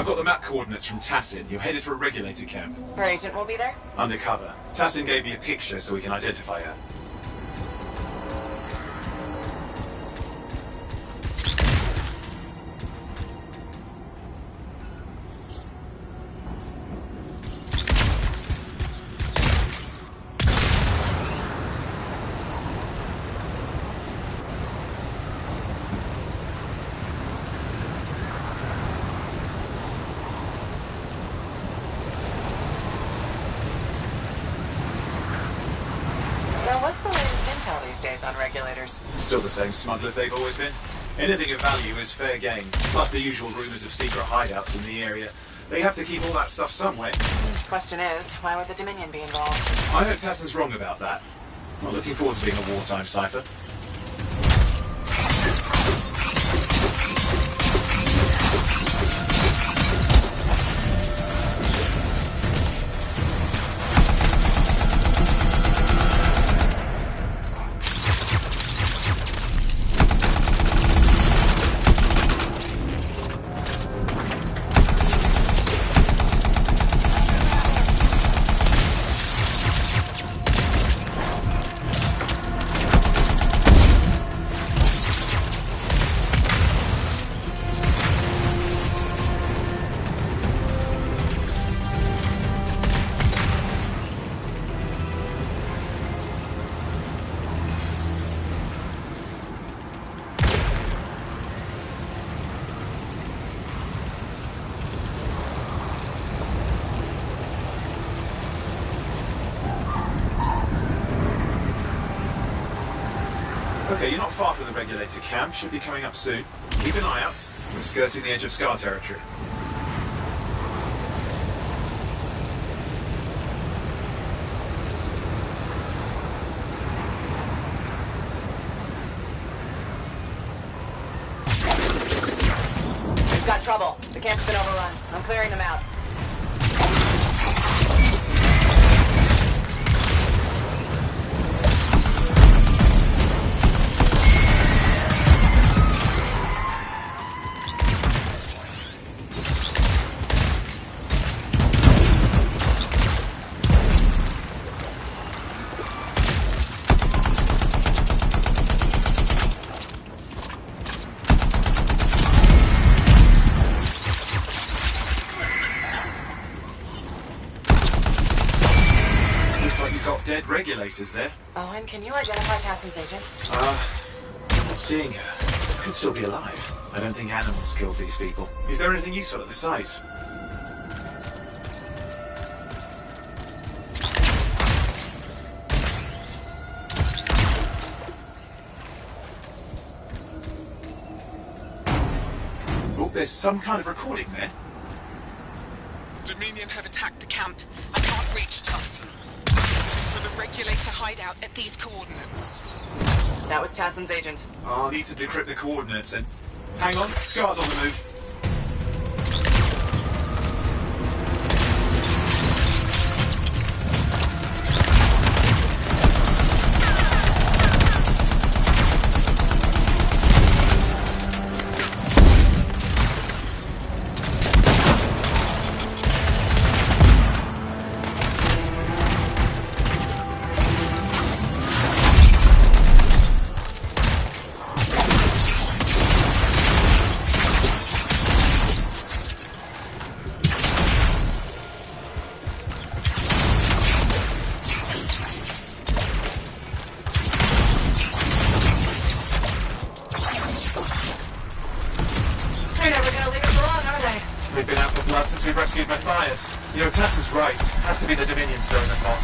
got the map coordinates from Tassin. You're headed for a regulator camp. Her agent will be there? Undercover. Tassin gave me a picture so we can identify her. What's the latest intel these days on regulators? Still the same smugglers they've always been. Anything of value is fair game, plus the usual rumors of secret hideouts in the area. They have to keep all that stuff somewhere. Question is, why would the Dominion be involved? I hope Tassin's wrong about that. Not looking forward to being a wartime cipher. Okay, you're not far from the regulator camp. Should be coming up soon. Keep an eye out. We're skirting the edge of Scar territory. We've got trouble. The camp's been overrun. I'm clearing them out. Dead regulators there. Owen, can you identify Tassin's agent? Seeing her. Could still be alive. I don't think animals killed these people. Is there anything useful at the site? Oh, there's some kind of recording there. Dominion have attacked the camp. I can't reach Tassin. For the regulator hideout at these coordinates. That was Tassin's agent. I'll need to decrypt the coordinates and... Hang on, Scar's on the move. They've been out for blood since we rescued Matthias. You know, Tassin's right. Has to be the Dominion stirring the pot.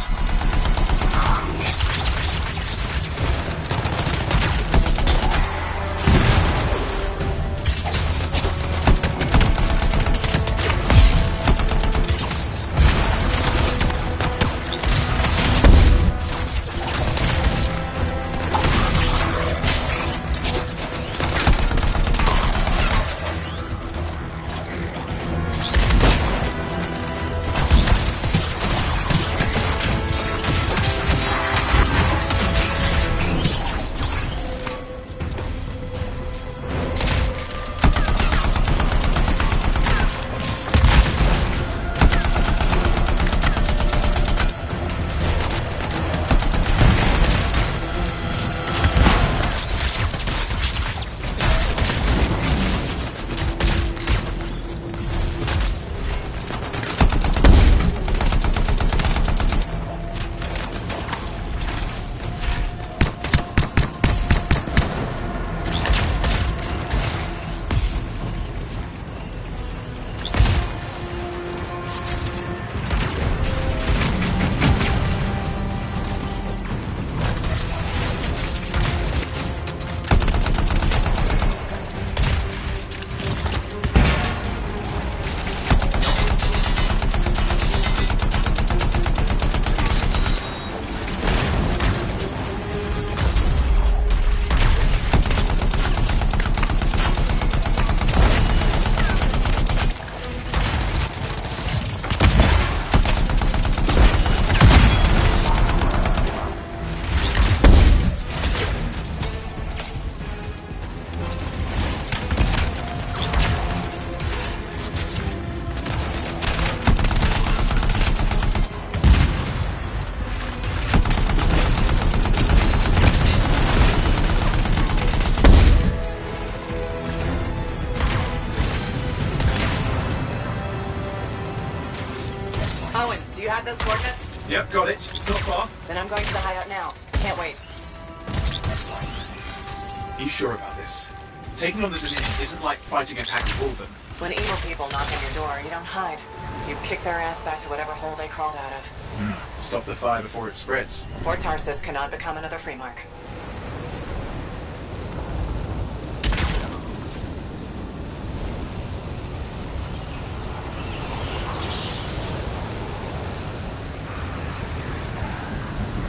Do you have those coordinates? Yep, got it. It's not far. Then I'm going to the hideout now. Can't wait. Are you sure about this? Taking on the Dominion isn't like fighting an pack of wolven. When evil people knock on your door, you don't hide. You kick their ass back to whatever hole they crawled out of. Stop the fire before it spreads. Fort Tarsus cannot become another Freemark.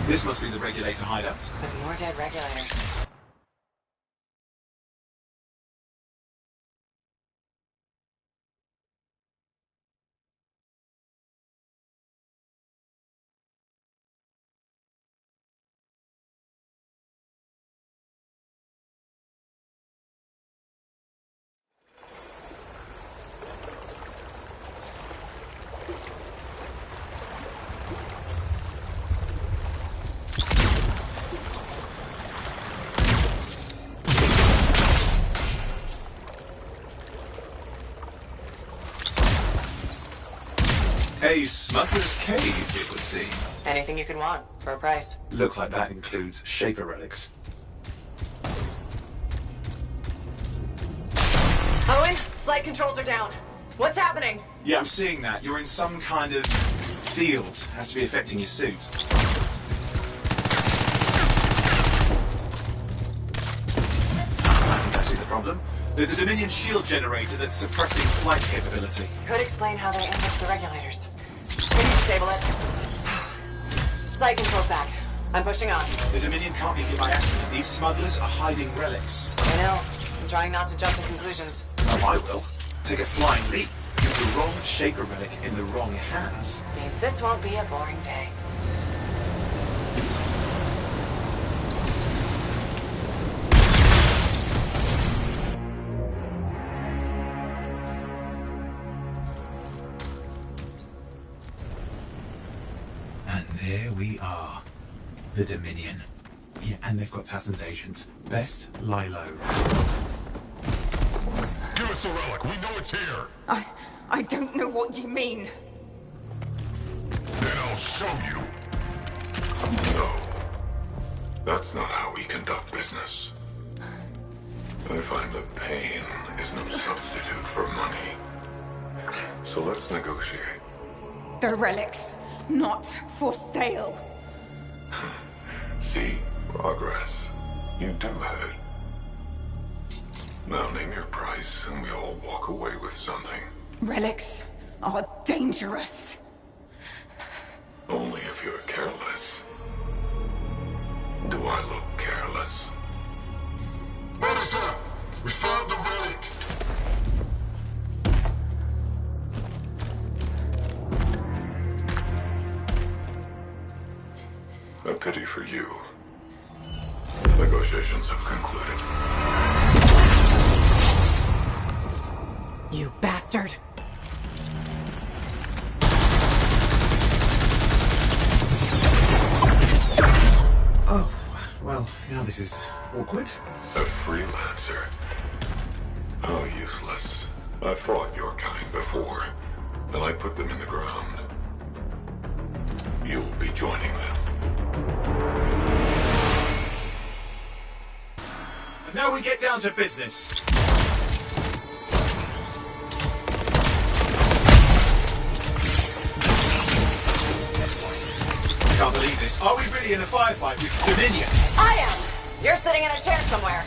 This must be the regulator hideout. With more dead regulators. A smuggler's cave, it would seem. Anything you can want, for a price. Looks like that includes Shaper relics. Owen, flight controls are down. What's happening? Yeah, I'm seeing that. You're in some kind of field. Has to be affecting your suit. I think I see the problem. There's a Dominion shield generator that's suppressing flight capability. Could explain how they ambushed the regulators. Can you disable it? Flight controls back. I'm pushing on. The Dominion can't be here by accident. These smugglers are hiding relics. I know. I'm trying not to jump to conclusions. Oh, I will. Take a flying leap. Use the wrong Shaper relic in the wrong hands. Means this won't be a boring day. And there we are. The Dominion. Yeah, and they've got Tassin's agent. Best lie low. Give us the relic. We know it's here. I don't know what you mean. Then I'll show you. No. That's not how we conduct business. I find that pain is no substitute for money. So let's negotiate. The relics, not for sale. See, progress. You do have it. Now name your price and we all walk away with something. Relics are dangerous. Only if you're careless. Do I look careless? Officer, we found the relic. A pity for you. Negotiations have concluded. You bastard. Oh, well, now this is awkward. A freelancer. How useless. I fought your kind before, and I put them in the ground. You'll be joining them. And now we get down to business. Can't believe this. Are we really in a firefight with Dominion? I am! You're sitting in a chair somewhere.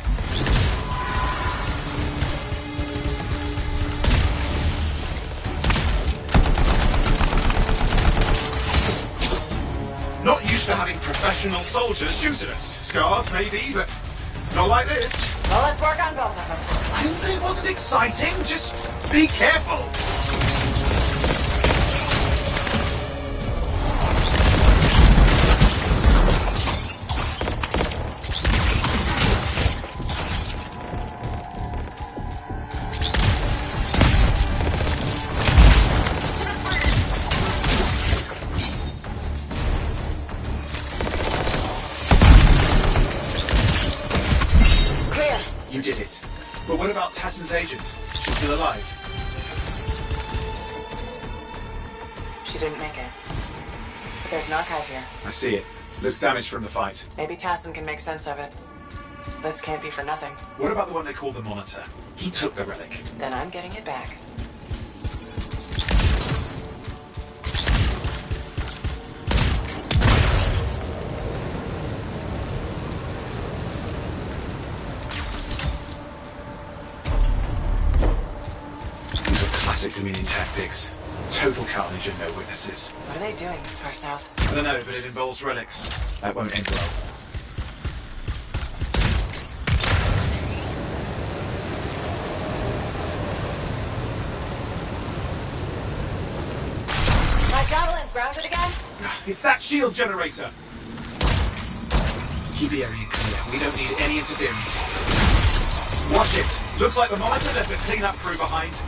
Not used to having professional soldiers shoot at us. Scars, maybe, but not like this. Well, let's work on both of them. I didn't say it wasn't exciting. Just be careful. You did it. But what about Tassin's agent? She's still alive. She didn't make it. But there's an archive here. I see it. Looks damaged from the fight. Maybe Tassin can make sense of it. This can't be for nothing. What about the one they call the Monitor? He took the relic. Then I'm getting it back. These are classic Dominion tactics. Total carnage and no witnesses. What are they doing this far south? I don't know, but it involves relics. That won't end well. My javelin's grounded again? It's that shield generator! Keep the area clear. We don't need any interference. Watch it! Looks like the Monitor left a cleanup crew behind.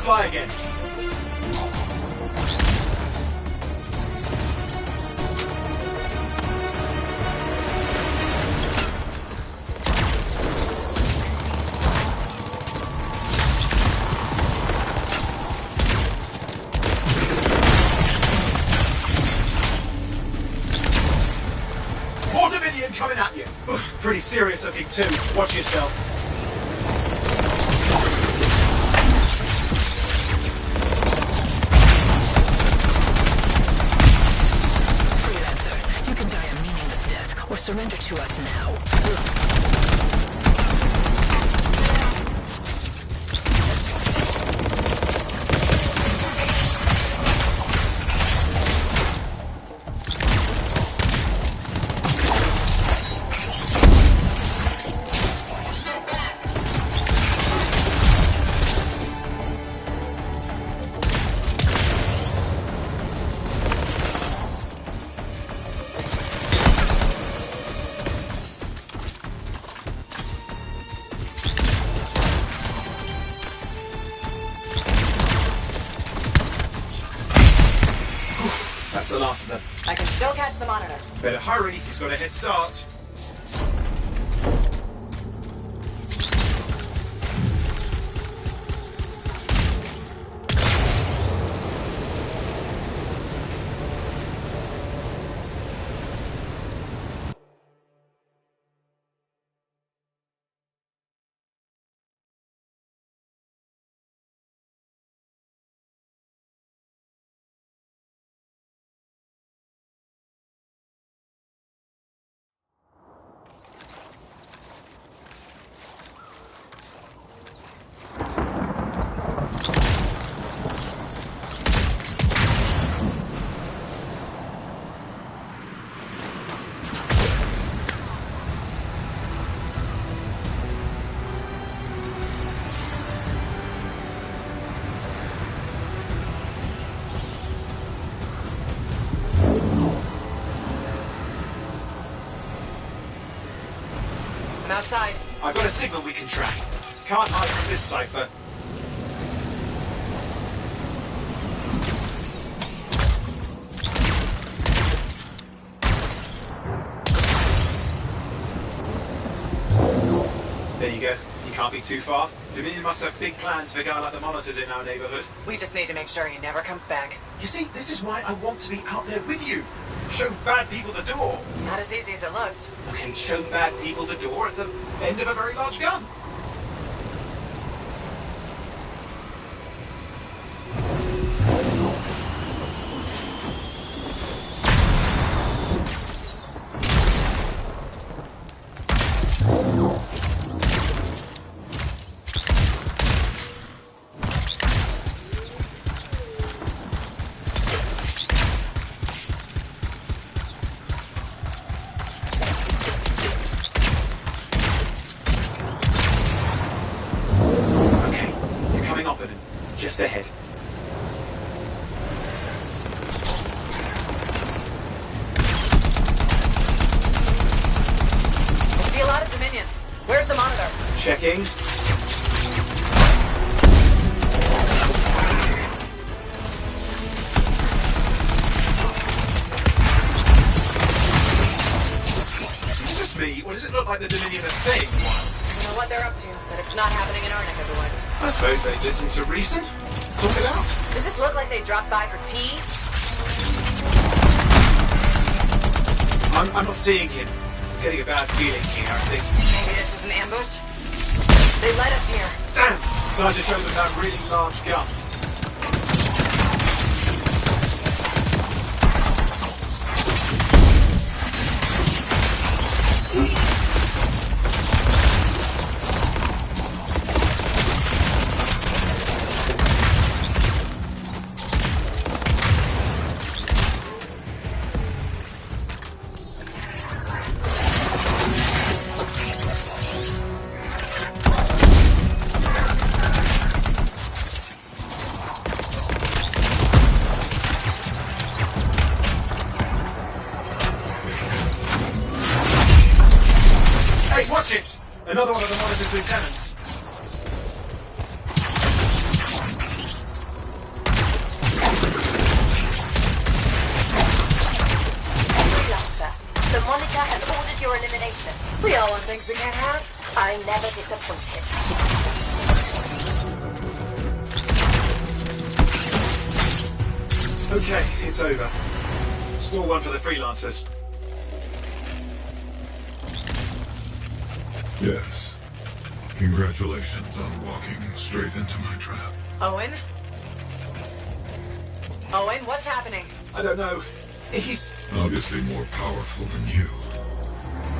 Fly again. More Dominion coming at you. Pretty serious looking too. Watch yourself. Or surrender to us now. That's the last of them. I can still catch the Monitor. Better hurry, he's got a head start. I'm outside. I've got a signal we can track. Can't hide from this cipher. There you go. You can't be too far. Dominion must have big plans for a guy like the Monitors in our neighborhood. We just need to make sure he never comes back. You see, this is why I want to be out there with you. Show bad people the door. Not as easy as it looks. Okay, show bad people the door at the end of a very large gun. just ahead. I see a lot of Dominion. Where's the monitor? Checking. Is it just me, or does it look like the Dominion are staying a while? I don't know what they're up to, but it's not happening in our neck of the woods. I suppose they listen to reason. Talk it out. Does this look like they dropped by for tea? I'm not seeing him. Getting a bad feeling here, I think. Maybe this was an ambush? They led us here. Damn! Time to show them that really large gun. Watch it! Another one of the monitor's lieutenants. Freelancer, the monitor has ordered your elimination. We all want things we can't have. I'm never disappointed. Okay, it's over. Score one for the freelancers. Yes. Congratulations on walking straight into my trap. Owen? Owen, what's happening? I don't know. He's... Obviously more powerful than you.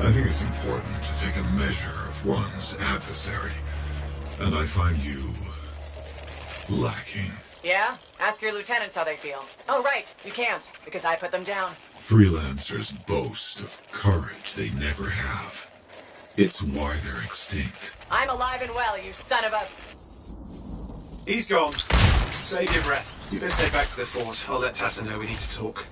I think it's important to take a measure of one's adversary. And I find you... lacking. Yeah? Ask your lieutenants how they feel. Oh, right. You can't, because I put them down. Freelancers boast of courage they never have. It's why they're extinct. I'm alive and well, you son of a... He's gone. Save your breath. You best head back to the fort. I'll let Tassa know we need to talk.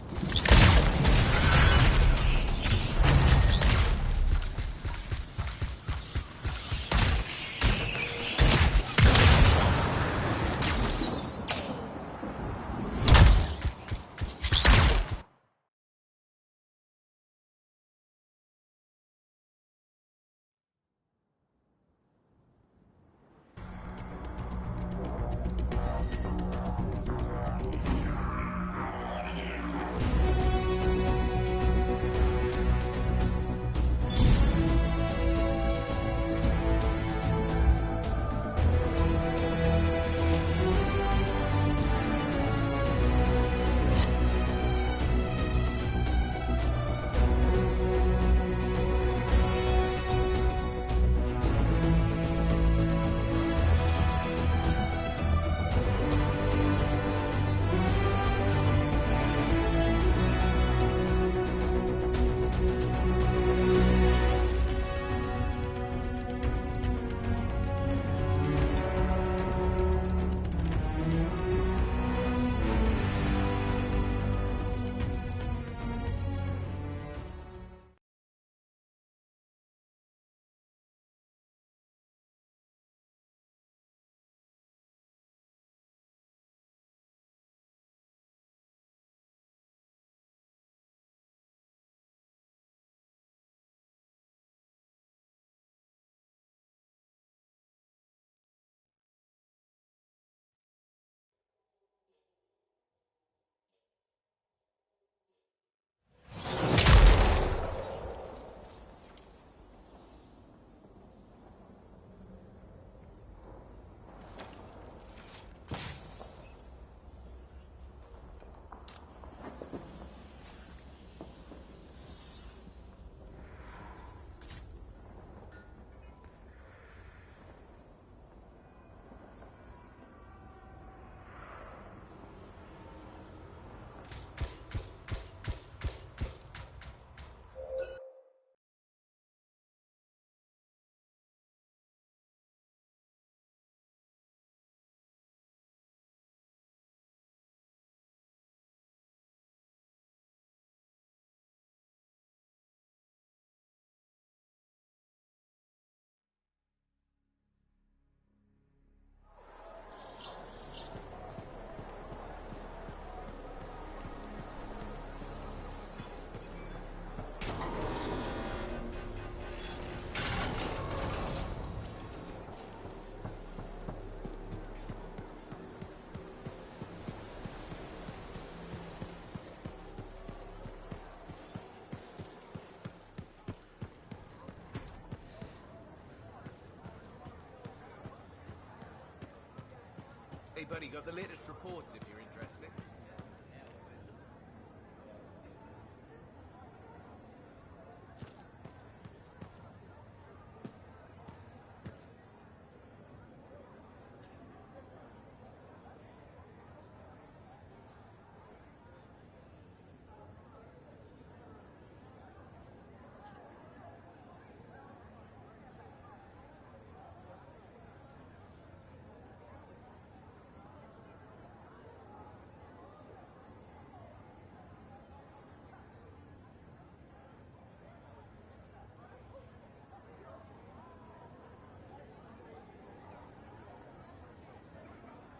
Hey buddy, got the latest reports if you're interested.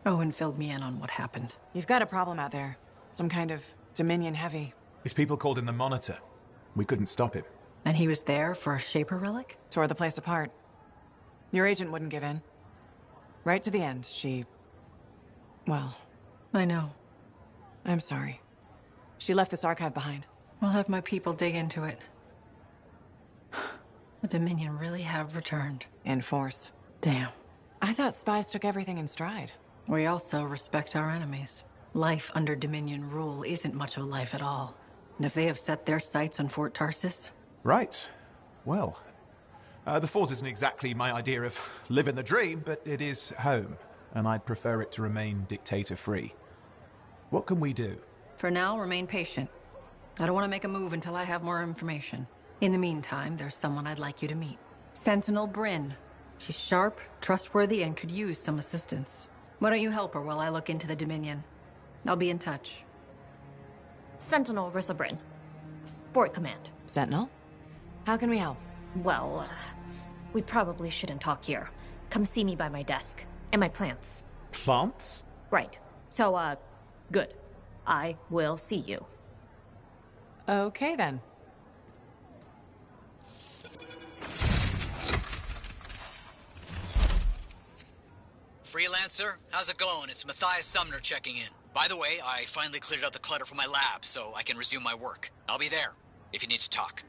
Owen filled me in on what happened. You've got a problem out there. Some kind of Dominion heavy. His people called him the Monitor. We couldn't stop him. And he was there for a Shaper relic? Tore the place apart. Your agent wouldn't give in. Right to the end, well, I know. I'm sorry. She left this archive behind. I'll have my people dig into it. The Dominion really have returned. In force. Damn. I thought spies took everything in stride. We also respect our enemies. Life under Dominion rule isn't much of a life at all. And if they have set their sights on Fort Tarsis... Right. Well, the fort isn't exactly my idea of living the dream, but it is home, and I'd prefer it to remain dictator-free. What can we do? For now, remain patient. I don't want to make a move until I have more information. In the meantime, there's someone I'd like you to meet. Sentinel Bryn. She's sharp, trustworthy, and could use some assistance. Why don't you help her while I look into the Dominion? I'll be in touch. Sentinel Rissa Bryn. Fort Command. Sentinel? How can we help? Well, we probably shouldn't talk here. Come see me by my desk. And my plants. Plants? Right. So, good. I will see you. Okay, then. Freelancer, how's it going? It's Matthias Sumner checking in. By the way, I finally cleared out the clutter from my lab, so I can resume my work. I'll be there, if you need to talk.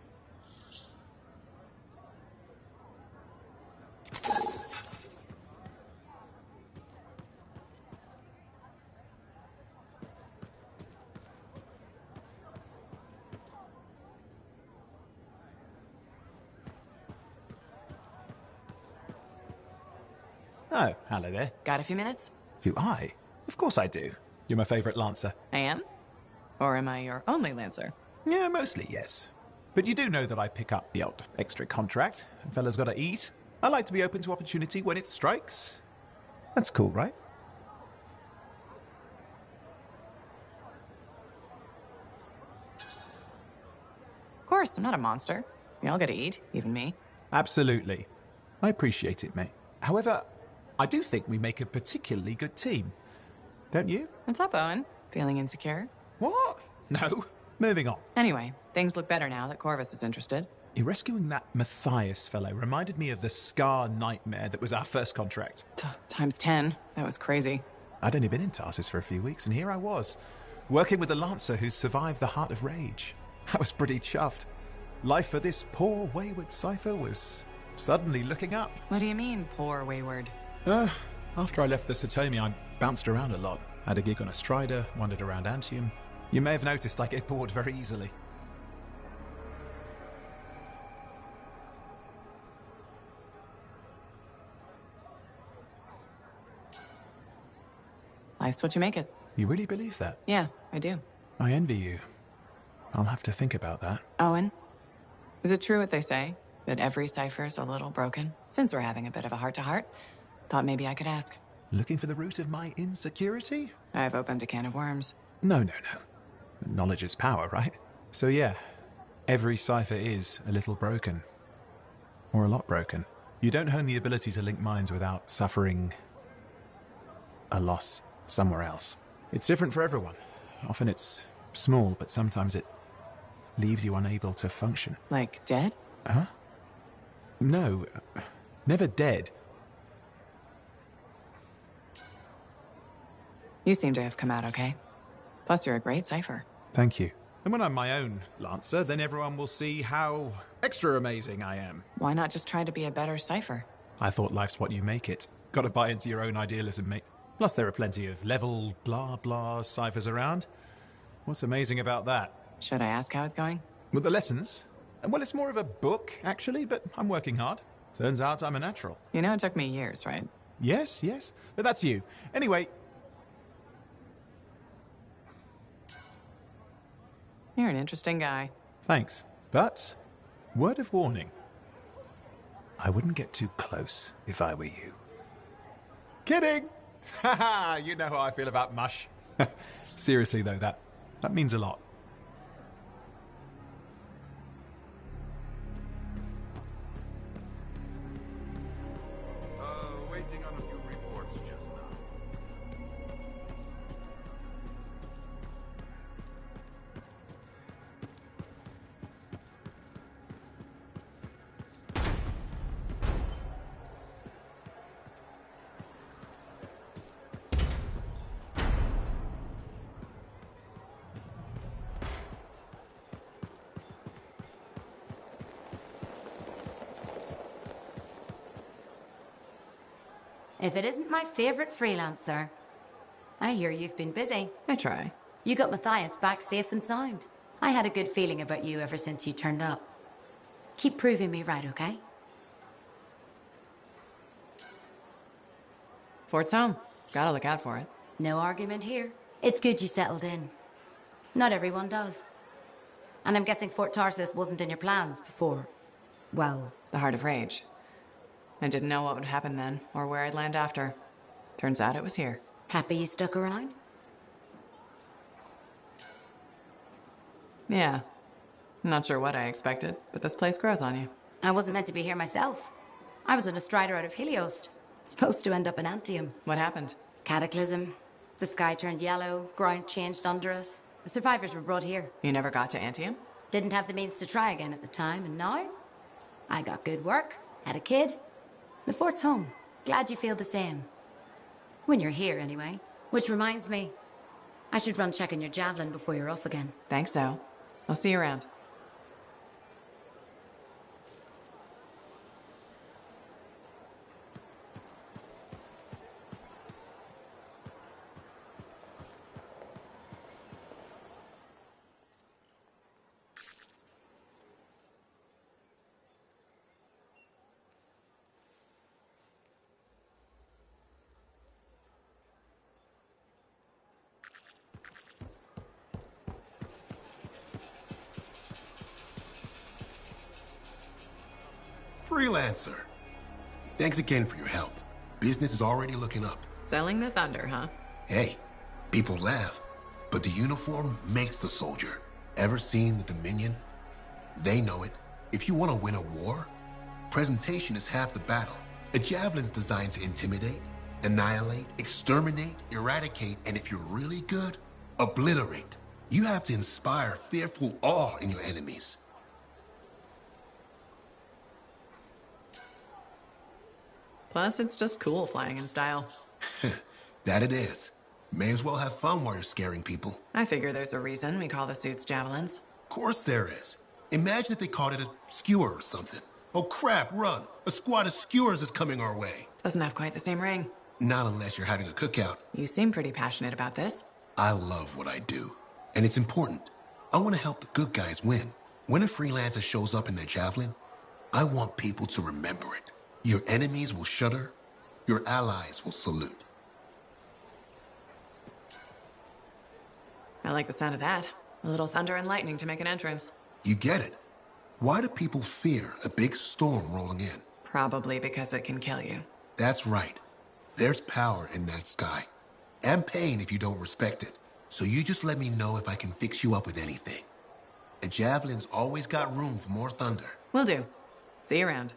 Oh, hello there. Got a few minutes? Do I? Of course I do. You're my favorite Lancer. I am? Or am I your only Lancer? Yeah, mostly, yes. But you do know that I pick up the odd extra contract. Fella's gotta eat. I like to be open to opportunity when it strikes. That's cool, right? Of course, I'm not a monster. We all gotta eat, even me. Absolutely. I appreciate it, mate. However, I do think we make a particularly good team. Don't you? What's up, Owen? Feeling insecure? What? No. Moving on. Anyway, things look better now that Corvus is interested. You're rescuing that Matthias fellow reminded me of the Scar nightmare that was our first contract. Times 10. That was crazy. I'd only been in Tarsus for a few weeks, and here I was, working with the Lancer who survived the Heart of Rage. I was pretty chuffed. Life for this poor, wayward cipher was suddenly looking up. What do you mean, poor wayward? After I left the Satomi, I bounced around a lot. Had a gig on a Strider, wandered around Anthem. You may have noticed I get bored very easily. Life's what you make it. You really believe that? Yeah, I do. I envy you. I'll have to think about that. Owen, is it true what they say? That every cipher's a little broken? Since we're having a bit of a heart-to-heart, thought maybe I could ask. Looking for the root of my insecurity? I've opened a can of worms. No. Knowledge is power, right? So yeah, every cipher is a little broken. Or a lot broken. You don't hone the ability to link minds without suffering a loss somewhere else. It's different for everyone. Often it's small, but sometimes it leaves you unable to function. Like dead? Huh? No, never dead. You seem to have come out okay. Plus, you're a great cipher. Thank you. And when I'm my own Lancer, then everyone will see how extra amazing I am. Why not just try to be a better cipher? I thought life's what you make it. Gotta buy into your own idealism, mate. Plus, there are plenty of level blah blah ciphers around. What's amazing about that? Should I ask how it's going? With the lessons? Well, it's more of a book, actually, but I'm working hard. Turns out I'm a natural. You know it took me years, right? Yes, yes. But that's you. Anyway. You're an interesting guy. Thanks. But, word of warning. I wouldn't get too close if I were you. Kidding! Haha, you know how I feel about mush. Seriously, though, that means a lot. Waiting on a few reports just now. If it isn't my favorite freelancer. I hear you've been busy. I try. You got Matthias back safe and sound. I had a good feeling about you ever since you turned up. Keep proving me right, okay? Fort's home. Gotta look out for it. No argument here. It's good you settled in. Not everyone does. And I'm guessing Fort Tarsus wasn't in your plans before, well... The Heart of Rage. I didn't know what would happen then, or where I'd land after. Turns out it was here. Happy you stuck around? Yeah. Not sure what I expected, but this place grows on you. I wasn't meant to be here myself. I was on a strider out of Helios. Supposed to end up in Anthem. What happened? Cataclysm. The sky turned yellow, ground changed under us. The survivors were brought here. You never got to Anthem? Didn't have the means to try again at the time, and now? I got good work, had a kid. The fort's home. Glad you feel the same. When you're here, anyway. Which reminds me, I should run checking your javelin before you're off again. Thanks, so. I'll see you around. Freelancer. Thanks again for your help. Business is already looking up. Selling the thunder, huh? Hey, people laugh, but the uniform makes the soldier. Ever seen the Dominion? They know it. If you want to win a war, presentation is half the battle. A javelin's designed to intimidate, annihilate, exterminate, eradicate, and if you're really good, obliterate. You have to inspire fearful awe in your enemies. Plus, it's just cool flying in style. That it is. May as well have fun while you're scaring people. I figure there's a reason we call the suits javelins. Of course there is. Imagine if they called it a skewer or something. Oh crap, run! A squad of skewers is coming our way. Doesn't have quite the same ring. Not unless you're having a cookout. You seem pretty passionate about this. I love what I do. And it's important. I want to help the good guys win. When a freelancer shows up in their javelin, I want people to remember it. Your enemies will shudder. Your allies will salute. I like the sound of that. A little thunder and lightning to make an entrance. You get it. Why do people fear a big storm rolling in? Probably because it can kill you. That's right. There's power in that sky. And pain if you don't respect it. So you just let me know if I can fix you up with anything. A javelin's always got room for more thunder. Will do. See you around.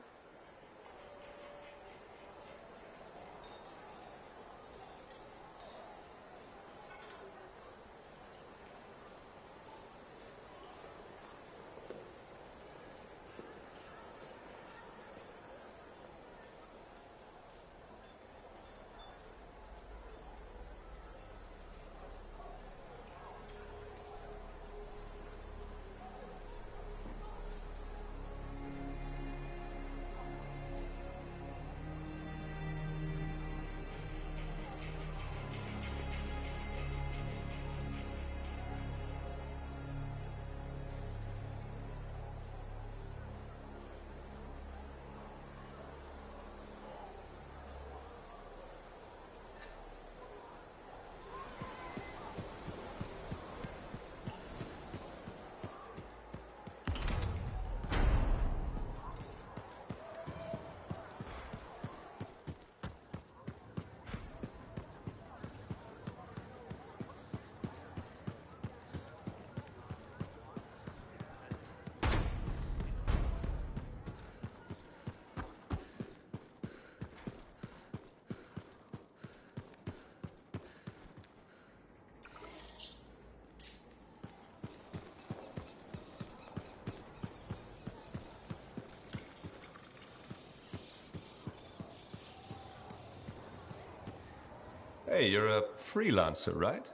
Hey, you're a freelancer, right?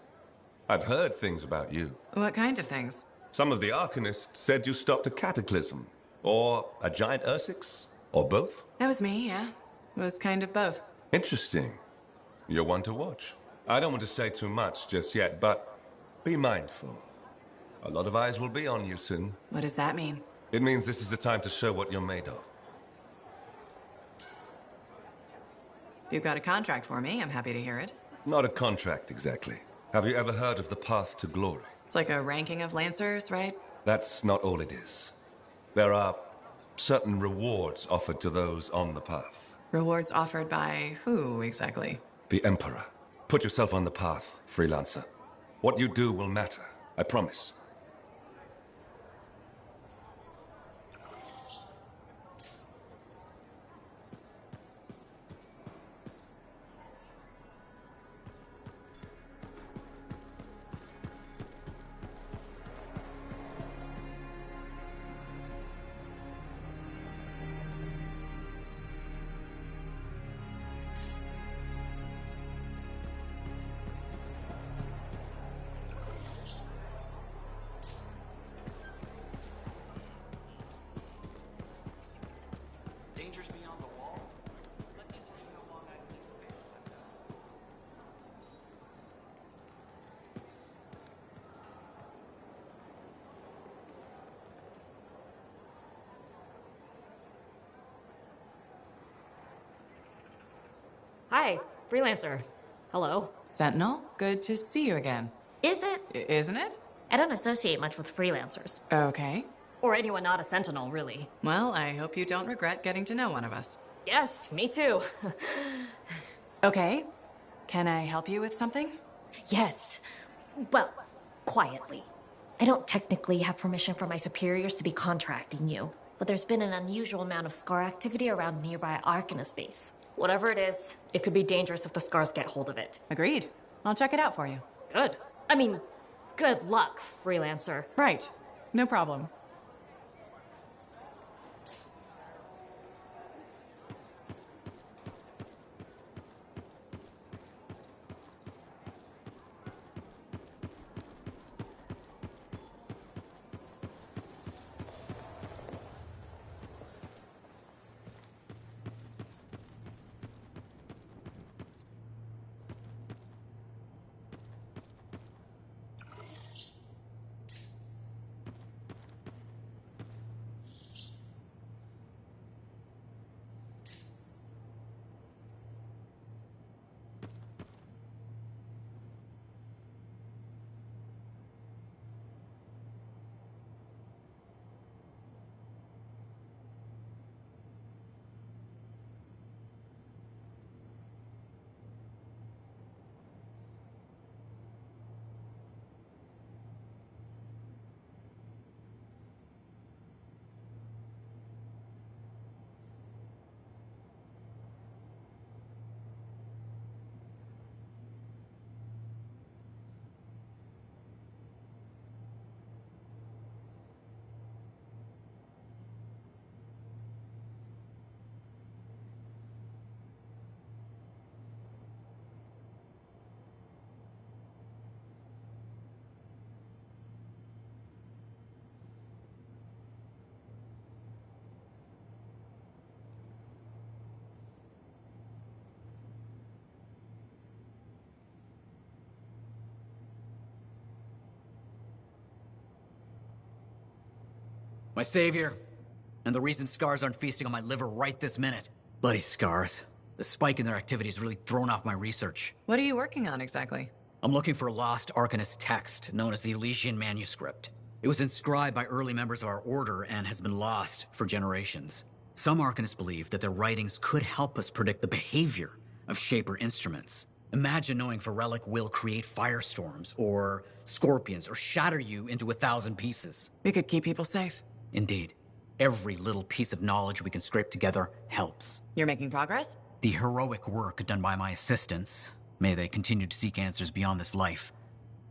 I've heard things about you. What kind of things? Some of the Arcanists said you stopped a cataclysm. Or a giant Ursix. Or both. That was me, yeah. It was kind of both. Interesting. You're one to watch. I don't want to say too much just yet, but be mindful. A lot of eyes will be on you soon. What does that mean? It means this is the time to show what you're made of. If you've got a contract for me, I'm happy to hear it. Not a contract, exactly. Have you ever heard of the Path to Glory? It's like a ranking of Lancers, right? That's not all it is. There are certain rewards offered to those on the path. Rewards offered by who, exactly? The Emperor. Put yourself on the path, freelancer. What you do will matter, I promise. Dangers beyond the wall? Hi, freelancer. Hello. Sentinel, good to see you again. Is it? Isn't it? I don't associate much with freelancers. Okay. Or anyone not a sentinel, really. Well, I hope you don't regret getting to know one of us. Yes, me too. Okay. Can I help you with something? Yes. Well, quietly. I don't technically have permission from my superiors to be contracting you, but there's been an unusual amount of Scar activity around nearby Arcanist base. Whatever it is, it could be dangerous if the Scars get hold of it. Agreed. I'll check it out for you. Good. I mean, good luck, freelancer. Right. No problem. My savior, and the reason scars aren't feasting on my liver right this minute. Bloody scars. The spike in their activity has really thrown off my research. What are you working on exactly? I'm looking for a lost Arcanist text known as the Elysian Manuscript. It was inscribed by early members of our order and has been lost for generations. Some Arcanists believe that their writings could help us predict the behavior of Shaper instruments. Imagine knowing if a relic will create firestorms, or scorpions, or shatter you into 1,000 pieces. We could keep people safe. Indeed. Every little piece of knowledge we can scrape together helps. You're making progress? The heroic work done by my assistants, may they continue to seek answers beyond this life,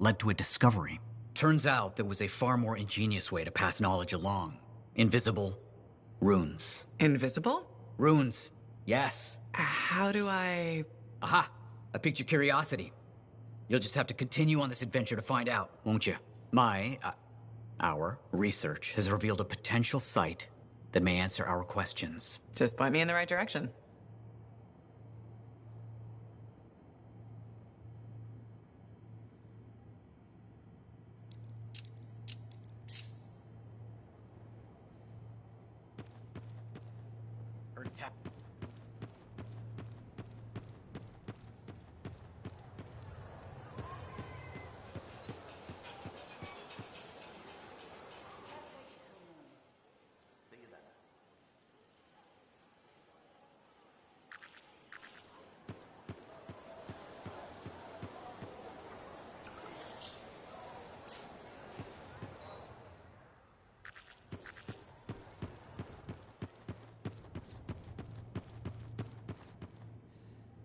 led to a discovery. Turns out there was a far more ingenious way to pass knowledge along. Invisible runes. Invisible? Runes, yes. How do I... Aha! I piqued your curiosity. You'll just have to continue on this adventure to find out, won't you? Our research has revealed a potential site that may answer our questions. Just point me in the right direction.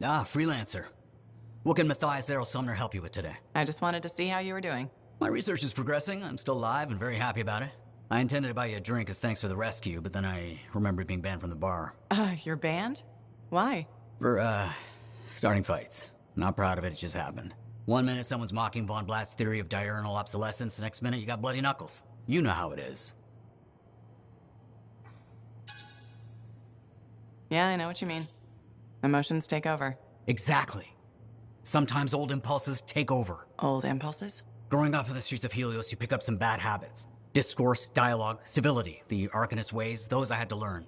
Ah, freelancer. What can Matthias Errol Sumner help you with today? I just wanted to see how you were doing. My research is progressing. I'm still alive and very happy about it. I intended to buy you a drink as thanks for the rescue, but then I remembered being banned from the bar. You're banned? Why? For, starting fights. Not proud of it, it just happened. 1 minute someone's mocking Von Blatt's theory of diurnal obsolescence, next minute you got bloody knuckles. You know how it is. Yeah, I know what you mean. Emotions take over. Exactly. Sometimes old impulses take over. Old impulses? Growing up in the streets of Helios, you pick up some bad habits. Discourse, dialogue, civility, the Arcanist ways, those I had to learn.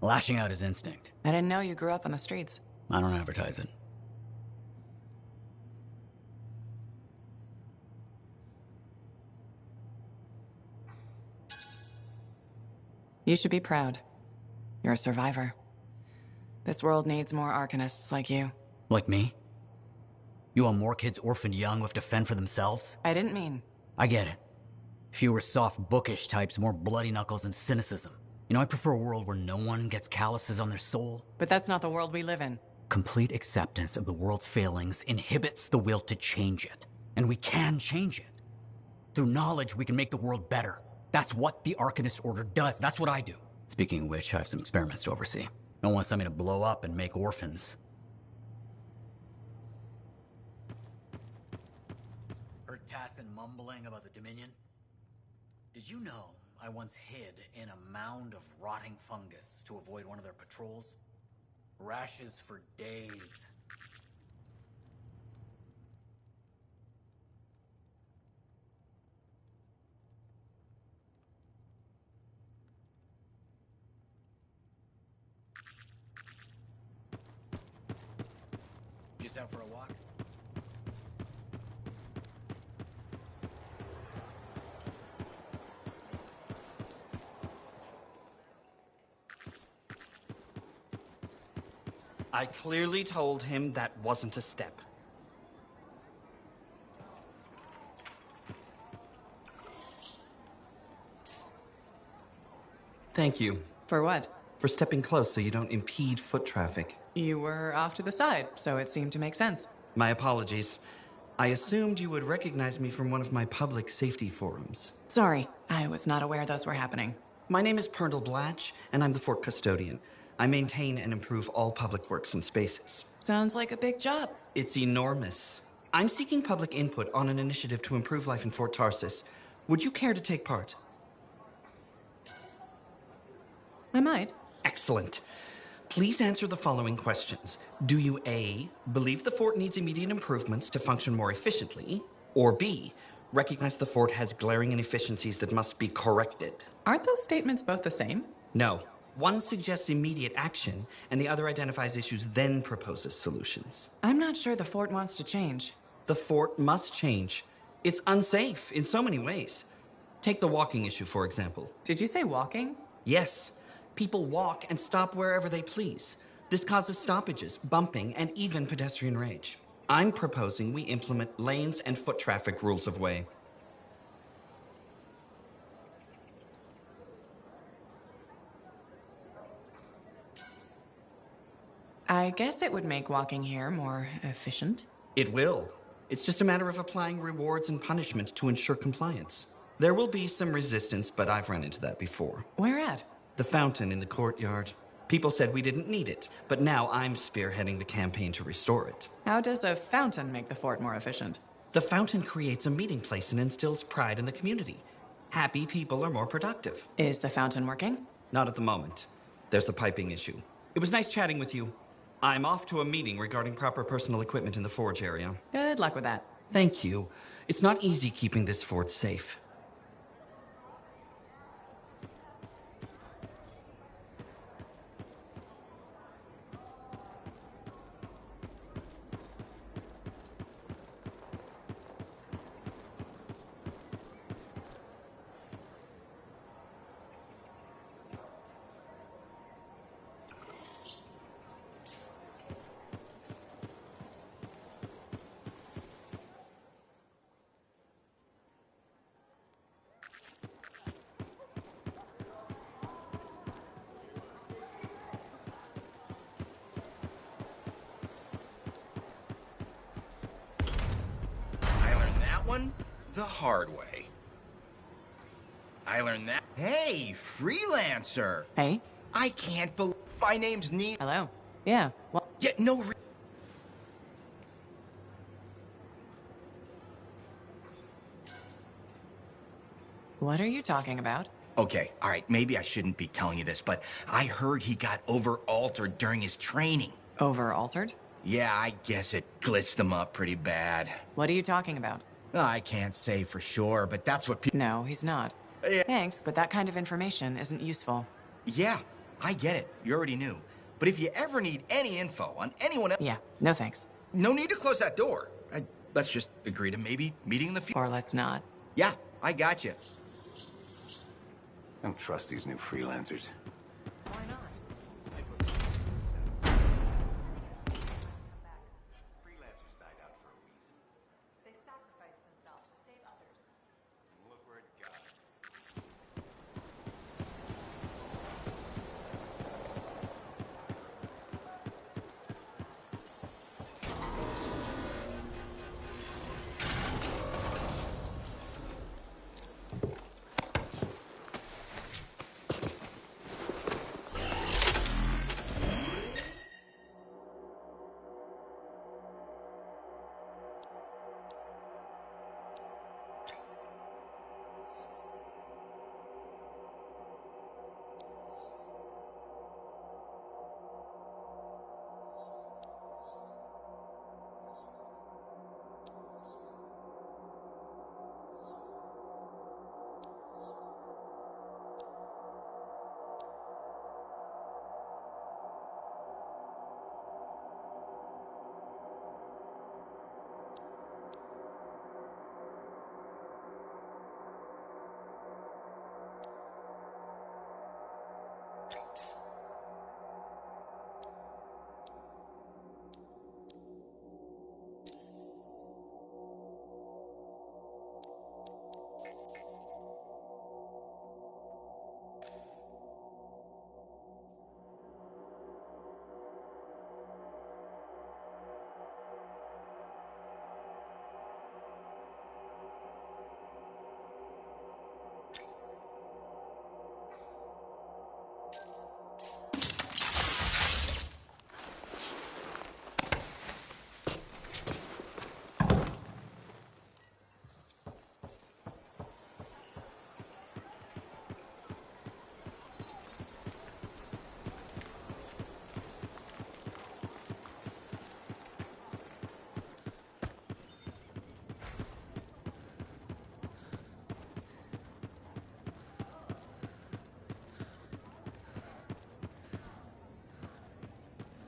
Lashing out is instinct. I didn't know you grew up on the streets. I don't advertise it. You should be proud. You're a survivor. This world needs more Arcanists like you. Like me? You want more kids orphaned young who have to fend for themselves? I didn't mean... I get it. Fewer soft, bookish types, more bloody knuckles and cynicism. You know, I prefer a world where no one gets calluses on their soul. But that's not the world we live in. Complete acceptance of the world's failings inhibits the will to change it. And we can change it. Through knowledge, we can make the world better. That's what the Arcanist Order does. That's what I do. Speaking of which, I have some experiments to oversee. Don't want something to blow up and make orphans. Heard Tassin mumbling about the Dominion? Did you know I once hid in a mound of rotting fungus to avoid one of their patrols? Rashes for days. Just out for a walk? I clearly told him that wasn't a step. Thank you. For what? For stepping close so you don't impede foot traffic. You were off to the side, so it seemed to make sense. My apologies. I assumed you would recognize me from one of my public safety forums. Sorry, I was not aware those were happening. My name is Perndle Blatch, and I'm the fort custodian. I maintain and improve all public works and spaces. Sounds like a big job. It's enormous. I'm seeking public input on an initiative to improve life in Fort Tarsis. Would you care to take part? I might. Excellent. Please answer the following questions. Do you A, believe the fort needs immediate improvements to function more efficiently? Or B, recognize the fort has glaring inefficiencies that must be corrected? Aren't those statements both the same? No. One suggests immediate action, and the other identifies issues, then proposes solutions. I'm not sure the fort wants to change. The fort must change. It's unsafe in so many ways. Take the walking issue, for example. Did you say walking? Yes. People walk and stop wherever they please. This causes stoppages, bumping, and even pedestrian rage. I'm proposing we implement lanes and foot traffic rules of way. I guess it would make walking here more efficient. It will. It's just a matter of applying rewards and punishment to ensure compliance. There will be some resistance, but I've run into that before. Where at? The fountain in the courtyard. People said we didn't need it, but now I'm spearheading the campaign to restore it. How does a fountain make the fort more efficient? The fountain creates a meeting place and instills pride in the community. Happy people are more productive. Is the fountain working? Not at the moment. There's a piping issue. It was nice chatting with you. I'm off to a meeting regarding proper personal equipment in the forge area. Good luck with that. Thank you. It's not easy keeping this fort safe. The hard way. I learned that. Hey, freelancer. Hey? I can't believe my name's Neil. Hello. Yeah. Well. Yeah, no. What are you talking about? Okay, all right. Maybe I shouldn't be telling you this, but I heard he got over-altered during his training. Over-altered? Yeah, I guess it glitched him up pretty bad. What are you talking about? I can't say for sure, but that's what people... No, he's not. Yeah. Thanks, but that kind of information isn't useful. Yeah, I get it. You already knew. But if you ever need any info on anyone else... Yeah, no thanks. No need to close that door. Let's just agree to maybe meeting in the future. Or let's not. Yeah, I got you. I don't trust these new freelancers. Why not? Freelancers died out for a reason. They sacrificed themselves to save others. And look where it got them.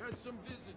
Had some visitors.